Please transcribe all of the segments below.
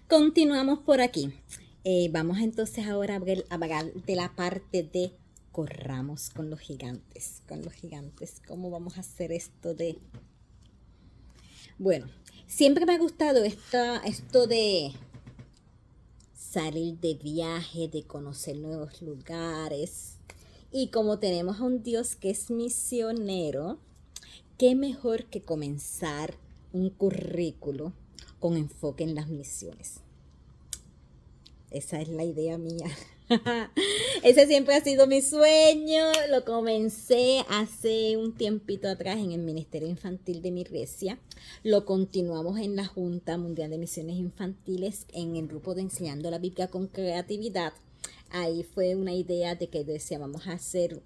Continuamos por aquí. Vamos entonces ahora a hablar de la parte de corramos con los gigantes. Con los gigantes, ¿cómo vamos a hacer esto de...? Bueno, siempre me ha gustado esto de salir de viaje, de conocer nuevos lugares. Y como tenemos a un Dios que es misionero, ¿qué mejor que comenzar un currículo con enfoque en las misiones? Esa es la idea mía. Ese siempre ha sido mi sueño. Lo comencé hace un tiempito atrás en el Ministerio Infantil de mi iglesia. Lo continuamos en la Junta Mundial de Misiones Infantiles en el grupo de Enseñando la Biblia con Creatividad. Ahí fue una idea de que decía, vamos a hacer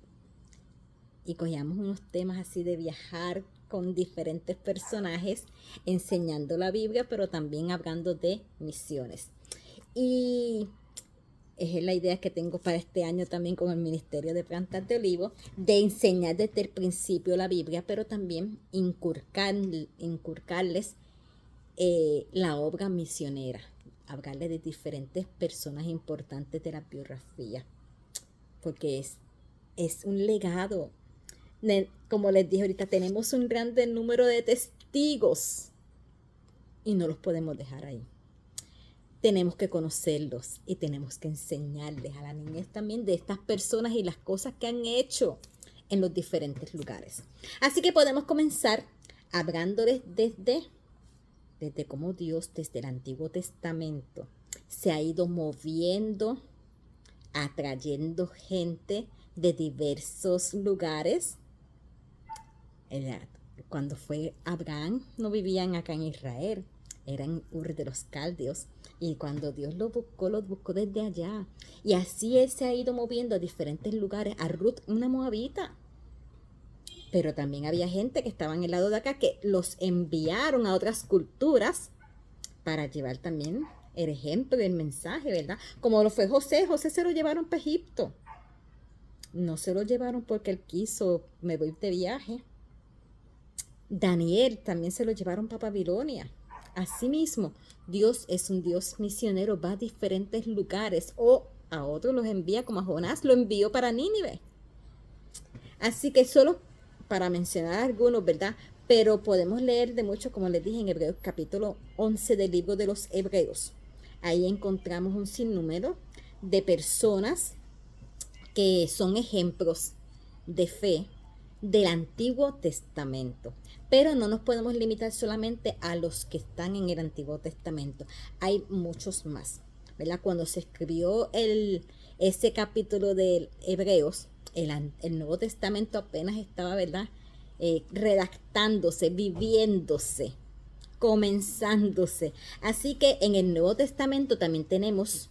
y cogíamos unos temas así de viajar con diferentes personajes, enseñando la Biblia, pero también hablando de misiones. Y es la idea que tengo para este año también con el Ministerio de Plantas de Olivo, de enseñar desde el principio la Biblia, pero también inculcarles la obra misionera, hablarles de diferentes personas importantes de la biografía, porque es un legado. Como les dije ahorita, tenemos un grande número de testigos y no los podemos dejar ahí. Tenemos que conocerlos y tenemos que enseñarles a la niñez también de estas personas y las cosas que han hecho en los diferentes lugares. Así que podemos comenzar hablándoles desde cómo Dios desde el Antiguo Testamento se ha ido moviendo, atrayendo gente de diversos lugares. Cuando fue Abraham, no vivían acá en Israel, eran Ur de los Caldeos. Y cuando Dios los buscó desde allá. Y así Él se ha ido moviendo a diferentes lugares. A Ruth, una moabita. Pero también había gente que estaba en el lado de acá que los enviaron a otras culturas para llevar también el ejemplo y el mensaje, ¿verdad? Como lo fue José. José se lo llevaron para Egipto. No se lo llevaron porque él quiso, me voy de viaje. Daniel también se lo llevaron para Babilonia. Asimismo, Dios es un Dios misionero, va a diferentes lugares o a otros los envía, como a Jonás lo envió para Nínive. Así que solo para mencionar algunos, ¿verdad? Pero podemos leer de mucho, como les dije, en Hebreos capítulo 11 del libro de los Hebreos. Ahí encontramos un sinnúmero de personas que son ejemplos de fe del Antiguo Testamento. Pero no nos podemos limitar solamente a los que están en el Antiguo Testamento. Hay muchos más, ¿verdad? Cuando se escribió ese capítulo de Hebreos, el Nuevo Testamento apenas estaba, ¿verdad? Redactándose, viviéndose, comenzándose. Así que en el Nuevo Testamento también tenemos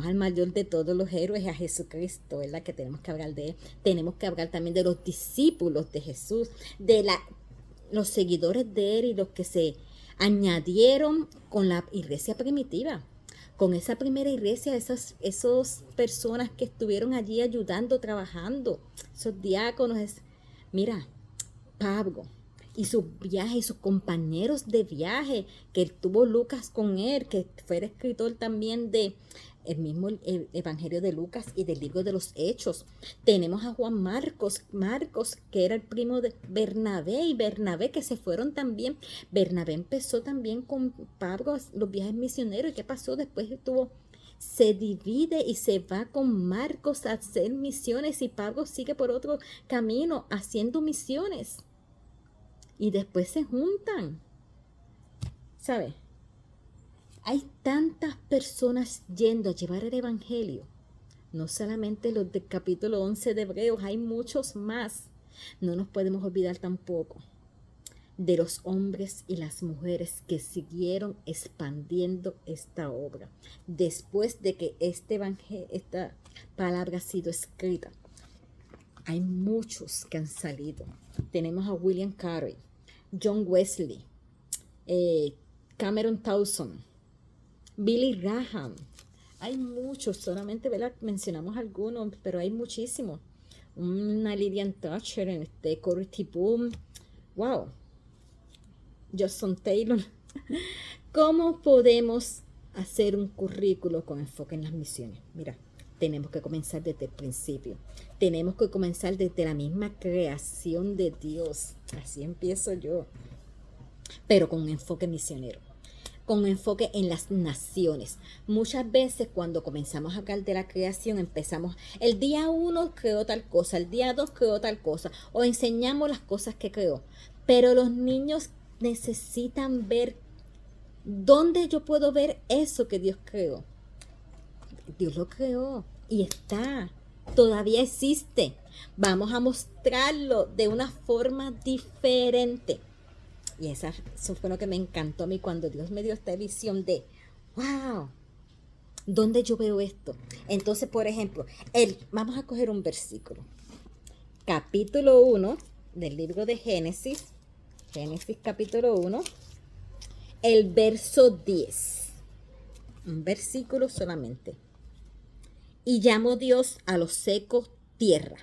al mayor de todos los héroes, a Jesucristo, ¿verdad? Que tenemos que hablar de él. Tenemos que hablar también de los discípulos de Jesús, de los seguidores de él y los que se añadieron con la iglesia primitiva. Con esa primera iglesia, esas personas que estuvieron allí ayudando, trabajando, esos diáconos. Mira, Pablo y sus viajes y sus compañeros de viaje que tuvo Lucas con él, que fue el escritor también de el mismo Evangelio de Lucas y del libro de los Hechos. Tenemos a Juan Marcos, que era el primo de Bernabé, y Bernabé que se fueron también. Bernabé empezó también con Pablo los viajes misioneros. ¿Y qué pasó? Después se divide y se va con Marcos a hacer misiones y Pablo sigue por otro camino haciendo misiones. Y después se juntan, ¿sabes? Hay tantas personas yendo a llevar el evangelio. No solamente los del capítulo 11 de Hebreos, hay muchos más. No nos podemos olvidar tampoco de los hombres y las mujeres que siguieron expandiendo esta obra. Después de que esta palabra ha sido escrita, hay muchos que han salido. Tenemos a William Carey, John Wesley, Cameron Towson, Billy Graham. Hay muchos, solamente, ¿verdad? Mencionamos algunos, pero hay muchísimos. Una Lillian Thatcher, Corrie Ten Boom, wow, Justin Taylor. ¿Cómo podemos hacer un currículo con enfoque en las misiones? Mira, tenemos que comenzar desde el principio. Tenemos que comenzar desde la misma creación de Dios. Así empiezo yo. Pero con un enfoque misionero. Con un enfoque en las naciones. Muchas veces cuando comenzamos a hablar de la creación, empezamos, el día 1 creó tal cosa, el día 2 creó tal cosa, o enseñamos las cosas que creó. Pero los niños necesitan ver dónde yo puedo ver eso que Dios creó. Dios lo creó y está, todavía existe. Vamos a mostrarlo de una forma diferente. Y eso fue lo que me encantó a mí cuando Dios me dio esta visión de, wow, ¿dónde yo veo esto? Entonces, por ejemplo, vamos a coger un versículo. Capítulo 1 del libro de Génesis. Génesis capítulo 1. El verso 10. Un versículo solamente. Y llamó Dios a los secos tierra.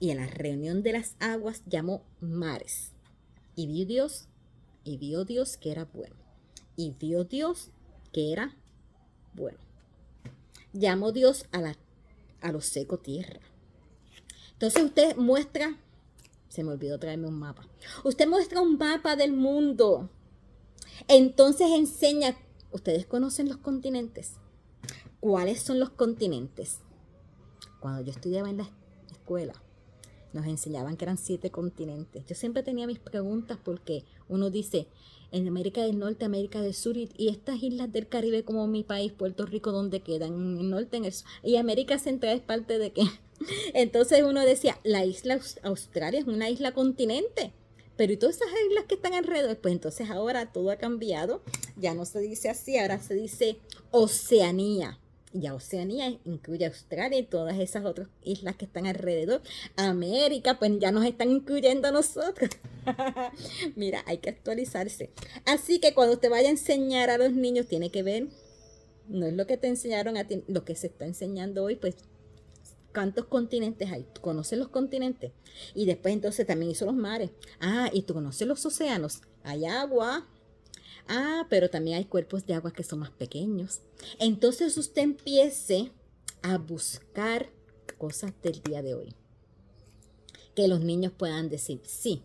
Y en la reunión de las aguas llamó mares. Y vio Dios que era bueno. Y vio Dios que era bueno. Llamó Dios a los secos tierra. Entonces usted muestra, se me olvidó traerme un mapa. Usted muestra un mapa del mundo. Entonces enseña, ¿ustedes conocen los continentes? ¿Cuáles son los continentes? Cuando yo estudiaba en la escuela, nos enseñaban que eran 7 continentes. Yo siempre tenía mis preguntas porque uno dice, en América del Norte, América del Sur y estas islas del Caribe como mi país, Puerto Rico, ¿dónde quedan? En el norte, en el sur. Y América Central es parte de qué. Entonces uno decía, la isla Australia es una isla continente. Pero ¿y todas esas islas que están alrededor? Pues entonces ahora todo ha cambiado. Ya no se dice así, ahora se dice Oceanía. Y ya Oceanía incluye Australia y todas esas otras islas que están alrededor. América, pues ya nos están incluyendo a nosotros. Mira, hay que actualizarse. Así que cuando te vaya a enseñar a los niños, tiene que ver, no es lo que te enseñaron a ti, lo que se está enseñando hoy, pues, ¿cuántos continentes hay? ¿Tú conoces los continentes? Y después entonces también hizo los mares. Ah, y tú conoces los océanos. Hay agua. Ah, pero también hay cuerpos de agua que son más pequeños. Entonces usted empiece a buscar cosas del día de hoy. Que los niños puedan decir, sí,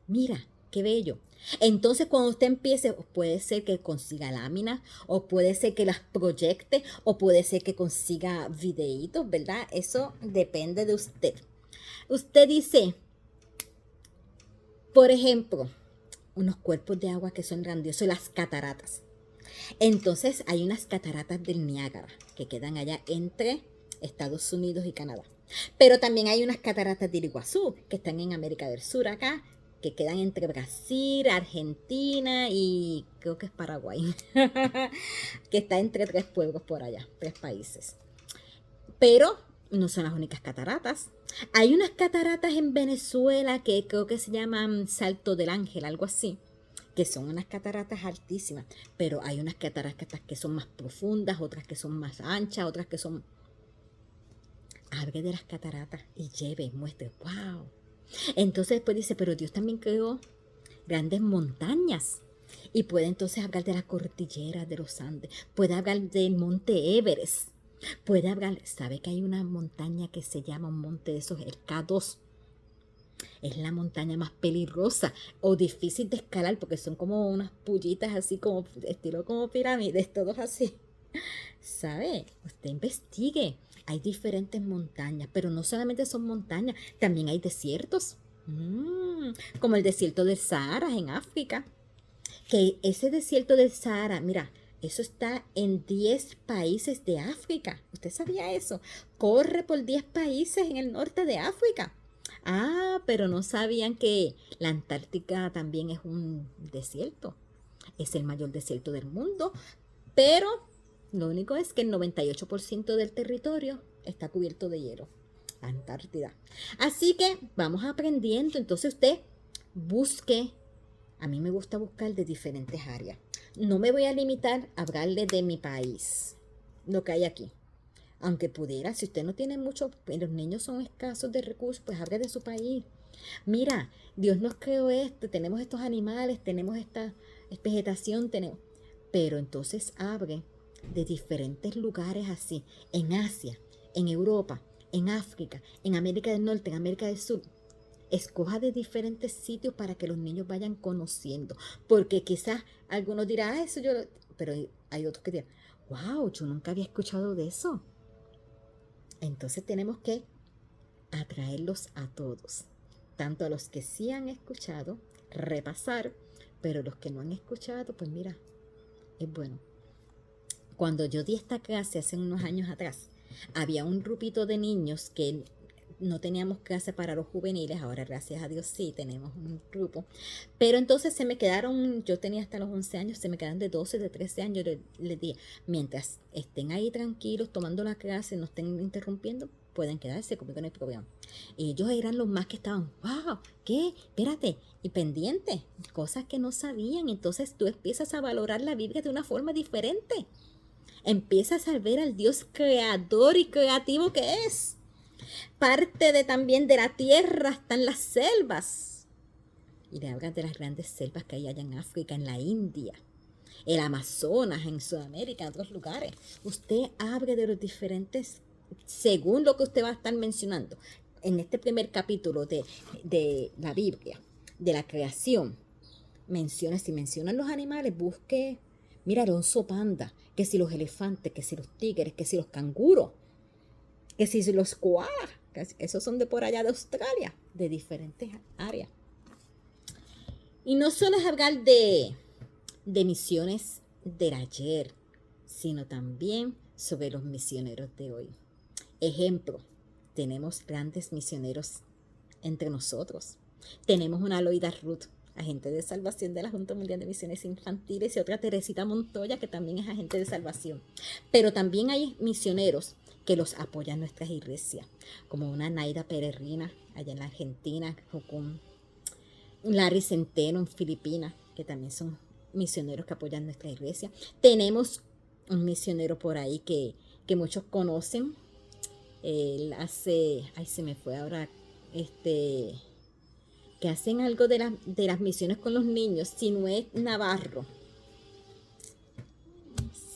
mira, qué bello. Entonces cuando usted empiece, puede ser que consiga láminas, o puede ser que las proyecte, o puede ser que consiga videitos, ¿verdad? Eso depende de usted. Usted dice, por ejemplo, unos cuerpos de agua que son grandiosos, las cataratas. Entonces hay unas cataratas del Niágara que quedan allá entre Estados Unidos y Canadá. Pero también hay unas cataratas de Iguazú que están en América del Sur acá, que quedan entre Brasil, Argentina y creo que es Paraguay, que está entre 3 pueblos por allá, 3 países. Pero no son las únicas cataratas. Hay unas cataratas en Venezuela que creo que se llaman Salto del Ángel, algo así, que son unas cataratas altísimas, pero hay unas cataratas que son más profundas, otras que son más anchas, otras que son... Hable de las cataratas y lleve, muestre, wow. Entonces después dice, pero Dios también creó grandes montañas. Y puede entonces hablar de la cordillera de los Andes, puede hablar del monte Everest, puede hablar, ¿sabe que hay una montaña que se llama un monte de esos, el K2? Es la montaña más peligrosa o difícil de escalar porque son como unas pullitas así como estilo como pirámides, todos así. ¿Sabe? Usted investigue. Hay diferentes montañas, pero no solamente son montañas, también hay desiertos. Como el desierto del Sahara en África. Que ese desierto del Sahara, mira, eso está en 10 países de África. ¿Usted sabía eso? Corre por 10 países en el norte de África. Ah, pero no sabían que la Antártica también es un desierto. Es el mayor desierto del mundo, pero lo único es que el 98% del territorio está cubierto de hielo. Antártida. Así que vamos aprendiendo. Entonces usted busque. A mí me gusta buscar de diferentes áreas. No me voy a limitar a hablarle de mi país, lo que hay aquí. Aunque pudiera, si usted no tiene mucho, los niños son escasos de recursos, pues hable de su país. Mira, Dios nos creó esto, tenemos estos animales, tenemos esta vegetación, tenemos. Pero entonces abre de diferentes lugares así, en Asia, en Europa, en África, en América del Norte, en América del Sur. Escoja de diferentes sitios para que los niños vayan conociendo. Porque quizás algunos dirán, eso yo pero hay otros que dirán, wow, yo nunca había escuchado de eso. Entonces tenemos que atraerlos a todos, tanto a los que sí han escuchado, repasar, pero los que no han escuchado, pues mira, es bueno. Cuando yo di esta clase hace unos años atrás, había un grupito de niños que no teníamos clase para los juveniles, ahora gracias a Dios sí tenemos un grupo, pero entonces se me quedaron, yo tenía hasta los 11 años, se me quedaron de 12, de 13 años, les dije, mientras estén ahí tranquilos tomando la clase, no estén interrumpiendo, pueden quedarse, conmigo no hay problema. Y ellos eran los más que estaban, wow, ¿qué? Espérate, y pendientes, cosas que no sabían, entonces tú empiezas a valorar la Biblia de una forma diferente. Empiezas a ver al Dios creador y creativo que es. Parte de también de la tierra están las selvas. Y le hablan de las grandes selvas que hay allá en África, en la India, el Amazonas, en Sudamérica, en otros lugares. Usted abre de los diferentes, según lo que usted va a estar mencionando. En este primer capítulo de la Biblia, de la creación, si mencionan los animales, busque, mira, el oso panda, que si los elefantes, que si los tigres, que si los canguros, que si los koalas, esos son de por allá de Australia, de diferentes áreas. Y no solo es hablar de misiones del ayer, sino también sobre los misioneros de hoy. Ejemplo, tenemos grandes misioneros entre nosotros. Tenemos una Loida Ruth, agente de salvación de la Junta Mundial de Misiones Infantiles, y otra Teresita Montoya, que también es agente de salvación. Pero también hay misioneros que los apoyan nuestras iglesias, como una Naida Peregrina allá en la Argentina, o con Larry Centeno en Filipinas, que también son misioneros que apoyan nuestra iglesia. Tenemos un misionero por ahí que muchos conocen. Él hace, se me fue ahora, que hacen algo de las misiones con los niños, Sinué Navarro.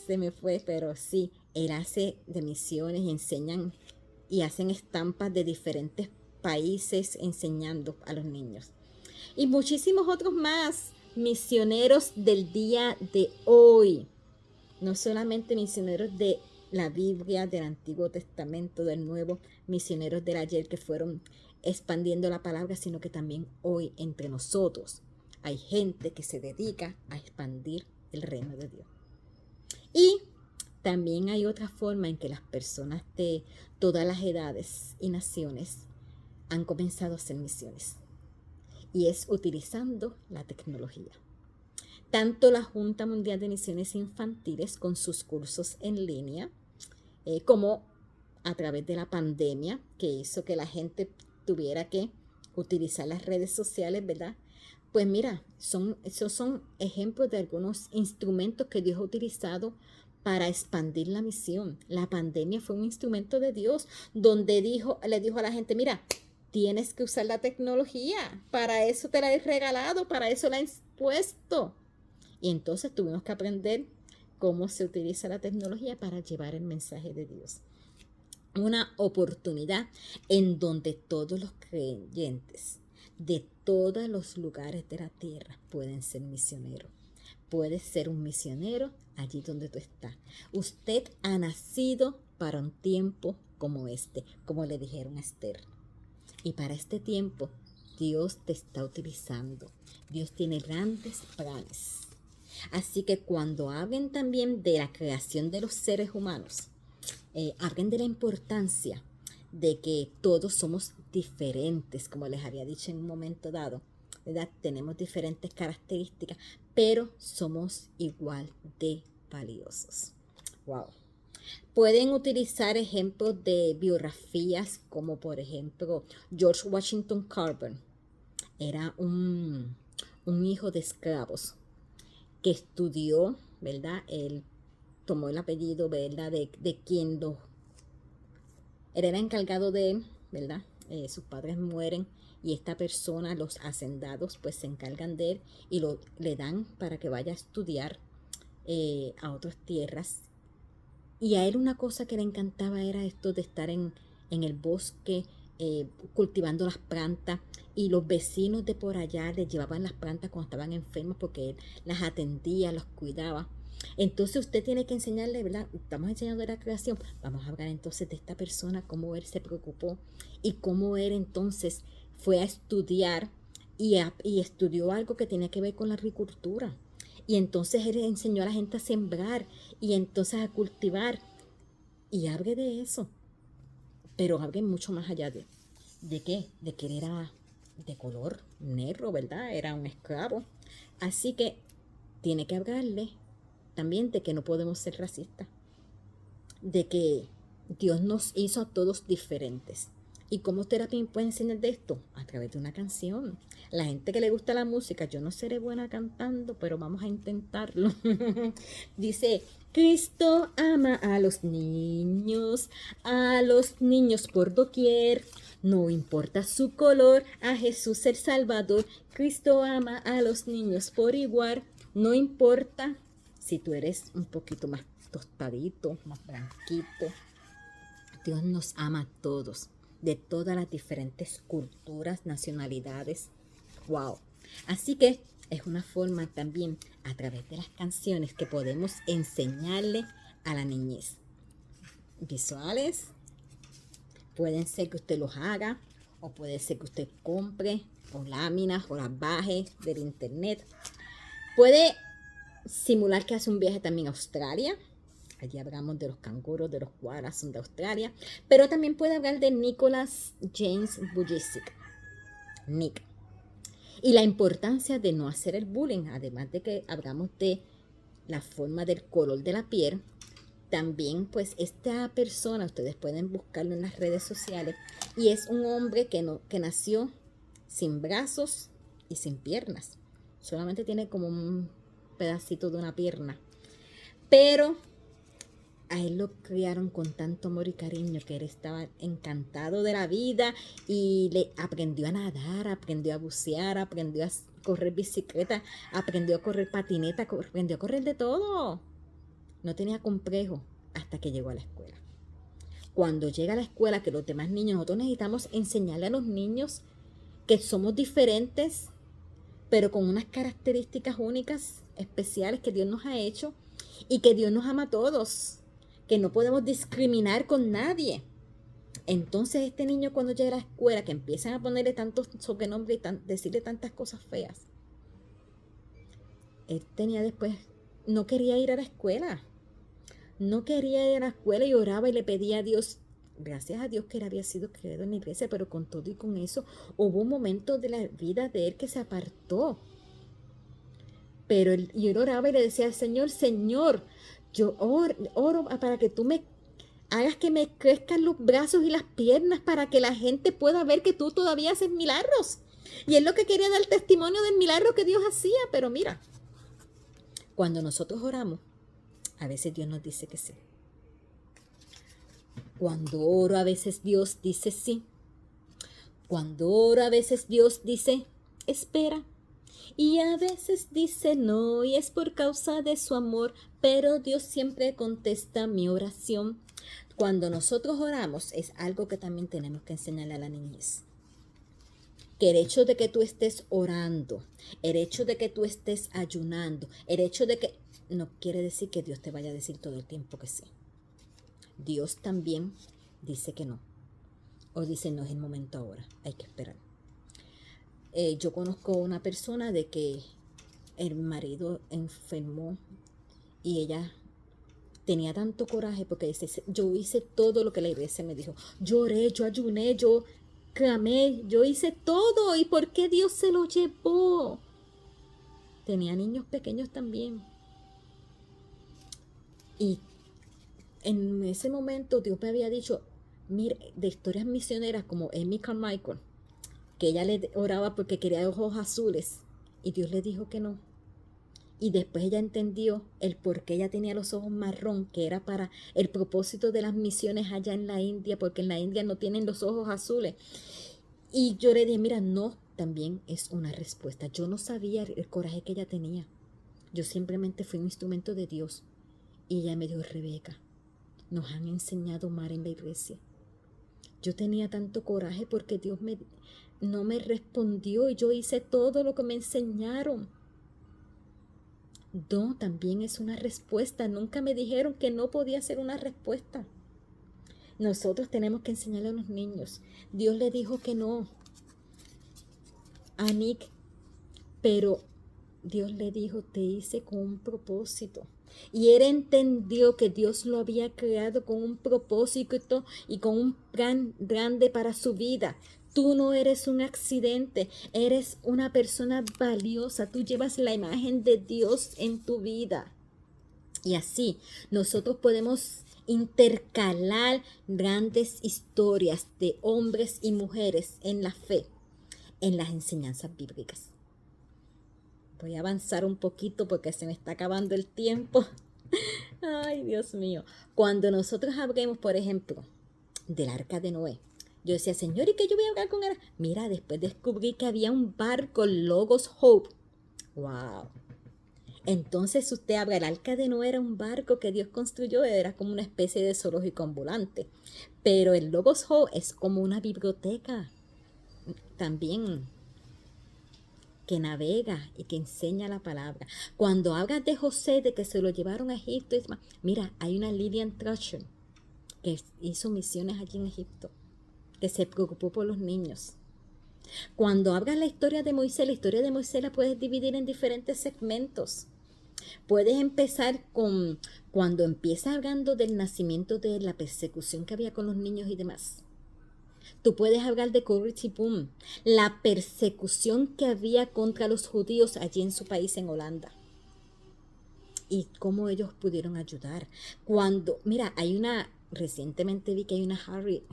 Se me fue, pero sí, él hace de misiones y enseñan y hacen estampas de diferentes países enseñando a los niños. Y muchísimos otros más, misioneros del día de hoy. No solamente misioneros de la Biblia, del Antiguo Testamento, del Nuevo, misioneros del ayer que fueron expandiendo la palabra, sino que también hoy entre nosotros hay gente que se dedica a expandir el reino de Dios. Y también hay otra forma en que las personas de todas las edades y naciones han comenzado a hacer misiones, y es utilizando la tecnología. Tanto la Junta Mundial de Misiones Infantiles con sus cursos en línea, como a través de la pandemia, que hizo que la gente tuviera que utilizar las redes sociales, ¿verdad? Pues mira, esos son ejemplos de algunos instrumentos que Dios ha utilizado para expandir la misión. La pandemia fue un instrumento de Dios, donde le dijo a la gente, mira, tienes que usar la tecnología, para eso te la he regalado, para eso la he puesto. Y entonces tuvimos que aprender cómo se utiliza la tecnología para llevar el mensaje de Dios. Una oportunidad en donde todos los creyentes de todos los lugares de la tierra pueden ser misioneros. Puedes ser un misionero allí donde tú estás. Usted ha nacido para un tiempo como este, como le dijeron a Esther. Y para este tiempo, Dios te está utilizando. Dios tiene grandes planes. Así que cuando hablen también de la creación de los seres humanos, hablen de la importancia de que todos somos diferentes, como les había dicho en un momento dado, ¿verdad? Tenemos diferentes características, pero somos igual de valiosos. Wow. Pueden utilizar ejemplos de biografías como por ejemplo George Washington Carver. Era un hijo de esclavos que estudió, ¿verdad? Él tomó el apellido, ¿verdad? De quien él era encargado de él, ¿verdad? Sus padres mueren y esta persona, los hacendados, pues se encargan de él y le dan para que vaya a estudiar a otras tierras. Y a él una cosa que le encantaba era esto de estar en el bosque cultivando las plantas, y los vecinos de por allá le llevaban las plantas cuando estaban enfermos porque él las atendía, los cuidaba. Entonces usted tiene que enseñarle, ¿verdad? Estamos enseñando de la creación. Vamos a hablar entonces de esta persona, cómo él se preocupó y cómo él entonces fue a estudiar y estudió algo que tenía que ver con la agricultura. Y entonces él enseñó a la gente a sembrar y entonces a cultivar. Y hable de eso. Pero hable mucho más allá ¿de qué? De que él era de color negro, ¿verdad? Era un esclavo. Así que tiene que hablarle también de que no podemos ser racistas. De que Dios nos hizo a todos diferentes. ¿Y cómo usted también puede enseñar de esto? A través de una canción. La gente que le gusta la música, yo no seré buena cantando, pero vamos a intentarlo. Dice, Cristo ama a los niños por doquier. No importa su color, a Jesús el Salvador. Cristo ama a los niños por igual. No importa si tú eres un poquito más tostadito, más blanquito. Dios nos ama a todos, de todas las diferentes culturas, nacionalidades. ¡Wow! Así que es una forma también, a través de las canciones, que podemos enseñarle a la niñez. Visuales, pueden ser que usted los haga, o puede ser que usted compre, o láminas, o las baje del internet. Puede simular que hace un viaje también a Australia. Allí hablamos de los canguros, de los koalas, son de Australia. Pero también puede hablar de Nicholas James Vujicic, Nick. Y la importancia de no hacer el bullying, además de que hablamos de la forma del color de la piel. También, pues, esta persona, ustedes pueden buscarlo en las redes sociales, y es un hombre que nació sin brazos y sin piernas. Solamente tiene como un pedacito de una pierna. Pero a él lo criaron con tanto amor y cariño que él estaba encantado de la vida y le aprendió a nadar, aprendió a bucear, aprendió a correr bicicleta, aprendió a correr patineta, aprendió a correr de todo. No tenía complejo hasta que llegó a la escuela. Cuando llega a la escuela, que los demás niños, nosotros necesitamos enseñarle a los niños que somos diferentes, pero con unas características únicas, especiales que Dios nos ha hecho, y que Dios nos ama a todos, que no podemos discriminar con nadie. Entonces este niño, cuando llega a la escuela, que empiezan a ponerle tantos sobrenombres y decirle tantas cosas feas, él tenía después, no quería ir a la escuela. No quería ir a la escuela y oraba y le pedía a Dios. Gracias a Dios que él había sido criado en la iglesia, pero con todo y con eso hubo un momento de la vida de él que se apartó. Pero él oraba y le decía al Señor, Señor, yo oro para que tú me hagas que me crezcan los brazos y las piernas para que la gente pueda ver que tú todavía haces milagros. Y él lo que quería dar testimonio del milagro que Dios hacía. Pero mira, cuando nosotros oramos, a veces Dios nos dice que sí. Cuando oro, a veces Dios dice sí. Cuando oro, a veces Dios dice espera. Y a veces dice no, y es por causa de su amor, pero Dios siempre contesta mi oración. Cuando nosotros oramos, es algo que también tenemos que enseñarle a la niñez. Que el hecho de que tú estés orando, el hecho de que tú estés ayunando, el hecho de que no quiere decir que Dios te vaya a decir todo el tiempo que sí. Dios también dice que no. O dice no es el momento ahora, hay que esperar. Yo conozco una persona de que el marido enfermó y ella tenía tanto coraje porque dice, yo hice todo lo que la iglesia me dijo. Lloré, yo ayuné, yo clamé, yo hice todo. ¿Y por qué Dios se lo llevó? Tenía niños pequeños también. Y en ese momento Dios me había dicho, mire, de historias misioneras como Amy Carmichael, que ella le oraba porque quería ojos azules y Dios le dijo que no. Y después ella entendió el por qué ella tenía los ojos marrón, que era para el propósito de las misiones allá en la India, porque en la India no tienen los ojos azules. Y yo le dije, mira, no, también es una respuesta. Yo no sabía el coraje que ella tenía. Yo simplemente fui un instrumento de Dios. Y ella me dijo, Rebeca, nos han enseñado a amar en la iglesia. Yo tenía tanto coraje porque Dios no me respondió y yo hice todo lo que me enseñaron. No, también es una respuesta. Nunca me dijeron que no podía ser una respuesta. Nosotros tenemos que enseñarle a los niños. Dios le dijo que no a Nick, pero Dios le dijo, te hice con un propósito. Y él entendió que Dios lo había creado con un propósito y con un plan grande para su vida. Tú no eres un accidente, eres una persona valiosa. Tú llevas la imagen de Dios en tu vida. Y así nosotros podemos intercalar grandes historias de hombres y mujeres en la fe, en las enseñanzas bíblicas. Voy a avanzar un poquito porque se me está acabando el tiempo. Ay, Dios mío. Cuando nosotros hablemos, por ejemplo, del arca de Noé, yo decía, Señor, ¿y qué yo voy a hablar con él? Mira, después descubrí que había un barco, Logos Hope. ¡Wow! Entonces usted habla, el arca de Noé era un barco que Dios construyó, era como una especie de zoológico ambulante. Pero el Logos Hope es como una biblioteca también que navega y que enseña la palabra. Cuando hablas de José, de que se lo llevaron a Egipto, mira, hay una Lillian Trusher que hizo misiones allí en Egipto, que se preocupó por los niños. Cuando hablas la historia de Moisés la puedes dividir en diferentes segmentos. Puedes empezar con cuando empieza hablando del nacimiento, de la persecución que había con los niños y demás. Tú puedes hablar de Corrie ten Boom, la persecución que había contra los judíos allí en su país, en Holanda. Y cómo ellos pudieron ayudar. Recientemente vi que hay una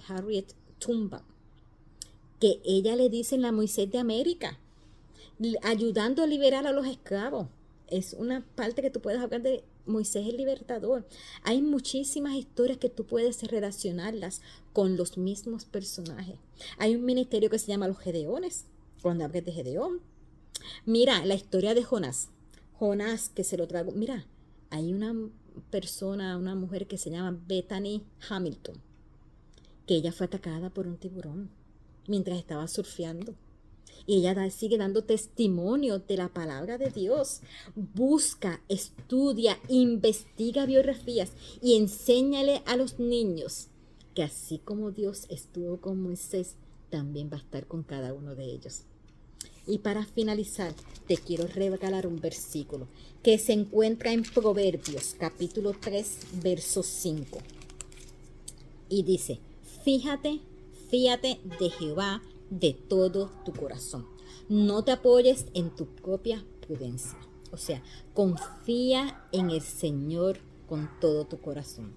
Harriet Tubman, que ella le dice la Moisés de América, ayudando a liberar a los esclavos. Es una parte que tú puedes hablar de Moisés el libertador. Hay muchísimas historias que tú puedes relacionarlas con los mismos personajes. Hay un ministerio que se llama Los Gedeones, cuando hables de Gedeón. Mira, la historia de Jonás. Jonás, que se lo trago. Mira, hay una persona, una mujer que se llama Bethany Hamilton, que ella fue atacada por un tiburón mientras estaba surfeando. Y ella sigue dando testimonio de la palabra de Dios. Busca, estudia, investiga biografías y enséñale a los niños que así como Dios estuvo con Moisés, también va a estar con cada uno de ellos. Y para finalizar, te quiero regalar un versículo que se encuentra en Proverbios, capítulo 3, verso 5. Y dice, fíjate de Jehová de todo tu corazón. No te apoyes en tu propia prudencia. O sea, confía en el Señor con todo tu corazón.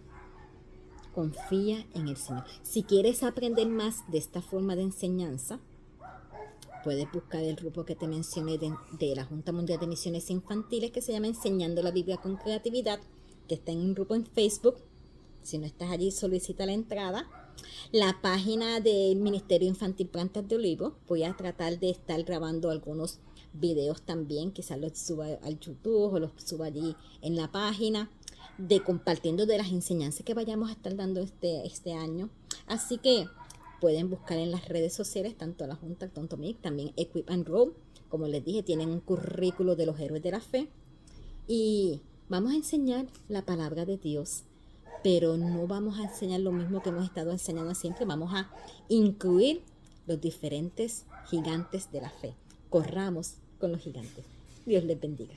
Confía en el Señor. Si quieres aprender más de esta forma de enseñanza, puedes buscar el grupo que te mencioné de la Junta Mundial de Misiones Infantiles, que se llama Enseñando la Biblia con Creatividad, que está en un grupo en Facebook. Si no estás allí, solicita la entrada. La página del Ministerio Infantil Plantas de Olivo, voy a tratar de estar grabando algunos videos también, quizás los suba al YouTube o los suba allí en la página, compartiendo de las enseñanzas que vayamos a estar dando este año. Así que pueden buscar en las redes sociales, tanto la Junta, tanto MIC, también Equip and Grow. Como les dije, tienen un currículo de los héroes de la fe. Y vamos a enseñar la palabra de Dios, pero no vamos a enseñar lo mismo que hemos estado enseñando siempre. Vamos a incluir los diferentes gigantes de la fe. Corramos con los gigantes. Dios les bendiga.